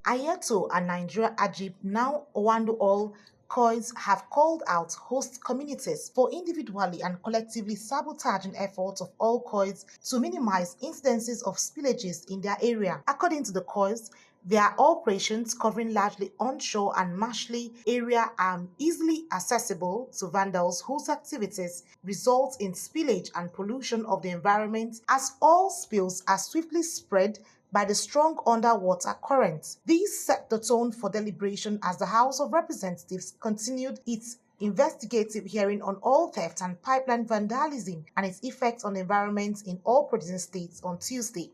Ayeto and Nigeria Ajib, now Owando All Coys, have called out host communities for individually and collectively sabotaging efforts of all Coys to minimize incidences of spillages in their area. According to the Coys, their operations, covering largely onshore and marshy area, are easily accessible to vandals whose activities result in spillage and pollution of the environment, as all spills are swiftly spread by the strong underwater currents. These set the tone for deliberation as the House of Representatives continued its investigative hearing on oil theft and pipeline vandalism and its effects on the environment in all producing states on Tuesday.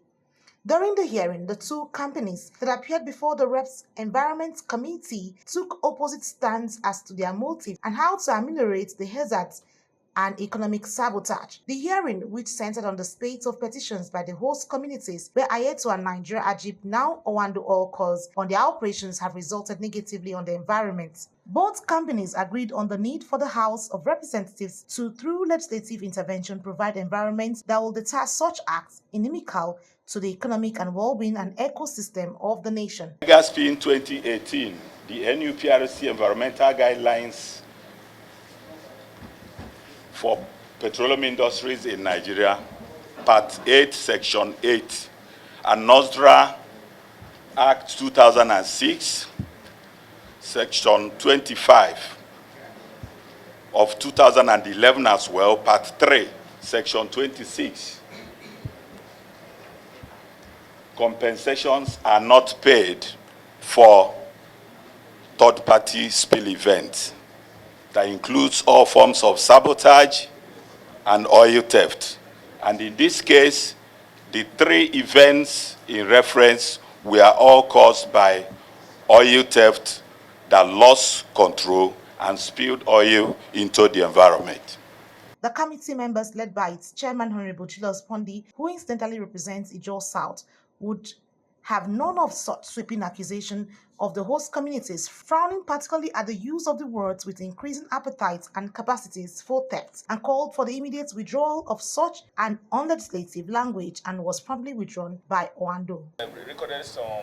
During the hearing, the two companies that appeared before the Reps Environment Committee took opposite stands as to their motive and how to ameliorate the hazards and economic sabotage. The hearing, which centered on the spate of petitions by the host communities where Ayeto and Nigeria Ajib, now Owando Oil calls on their operations, have resulted negatively on the environment. Both companies agreed on the need for the House of Representatives to, through legislative intervention, provide environments that will deter such acts inimical to the economic and well-being and ecosystem of the nation. Legacy in 2018, the NUPRC environmental guidelines for petroleum industries in Nigeria, Part 8, Section 8, and NOSDRA Act 2006, Section 25 of 2011 as well, Part 3, Section 26. Compensations are not paid for third-party spill events. That includes all forms of sabotage and oil theft. And in this case, the three events in reference were all caused by oil theft that lost control and spilled oil into the environment. The committee members, led by its chairman, Honorable Julius Pondi, who incidentally represents Ijaw South, would have none of such sweeping accusation of the host communities, frowning particularly at the use of the words with increasing appetites and capacities for theft, and called for the immediate withdrawal of such an unlegislative language, and was promptly withdrawn by Owando. We recorded some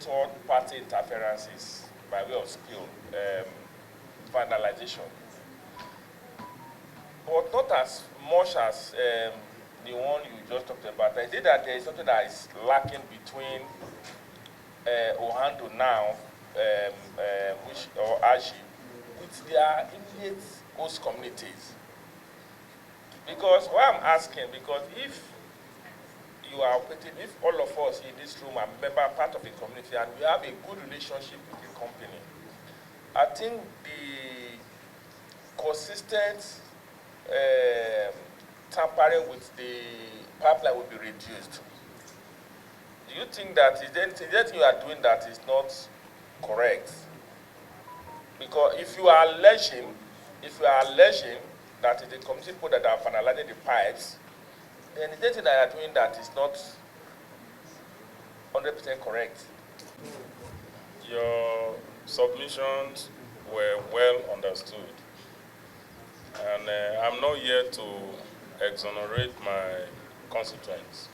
third-party interferences by way of spill, vandalization, but not as much as the one you just talked about. I think that there is something that is lacking between Ohando now, or Aji, with their immediate host communities. Because why I'm asking, because if you are operating, if all of us in this room are part of the community and we have a good relationship with the company, I think the consistent tampering with the pipeline will be reduced. Do you think that is anything you are doing that is not correct? Because if you are alleging that the community people that are finalizing the pipes, then the thing that you are doing that is not 100% correct. Your submissions were well understood, and I'm not here to exonerate my constituents.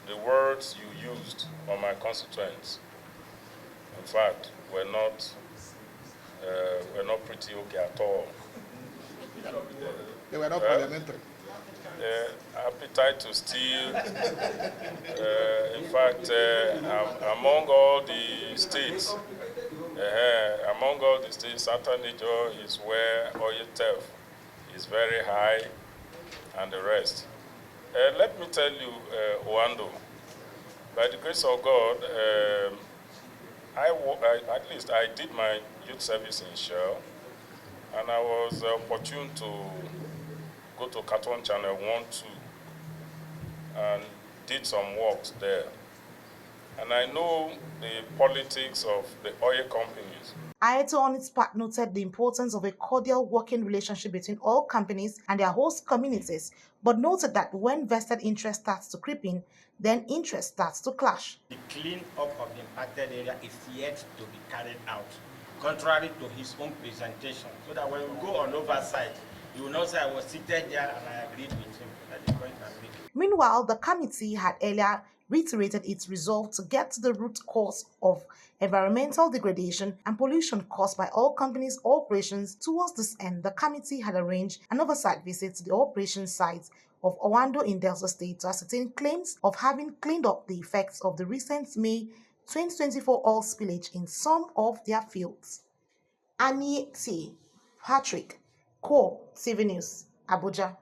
The words you used on my constituents, in fact, were not pretty okay at all. They were not parliamentary. Appetite to steal. In fact, among all the states, Southern Niger is where oil theft is very high, and the rest. Let me tell you, Owando, by the grace of God, at least I did my youth service in Shell, and I was opportune to go to Cartoon Channel 1, 2, and did some works there. And I know the politics of the oil companies. Ayeto on its part noted the importance of a cordial working relationship between all companies and their host communities, but noted that when vested interest starts to creep in, then interest starts to clash. The clean up of the impacted area is yet to be carried out, contrary to his own presentation, so that when we go on oversight, you will not say I was seated there and I agreed with him. That is the point I'm making. Meanwhile, the committee had earlier reiterated its resolve to get to the root cause of environmental degradation and pollution caused by oil companies' operations. Towards this end, the committee had arranged an oversight visit to the operation site of Owando in Delta State to ascertain claims of having cleaned up the effects of the recent May 2024 oil spillage in some of their fields. Annie T. Patrick, Core TV News, Abuja.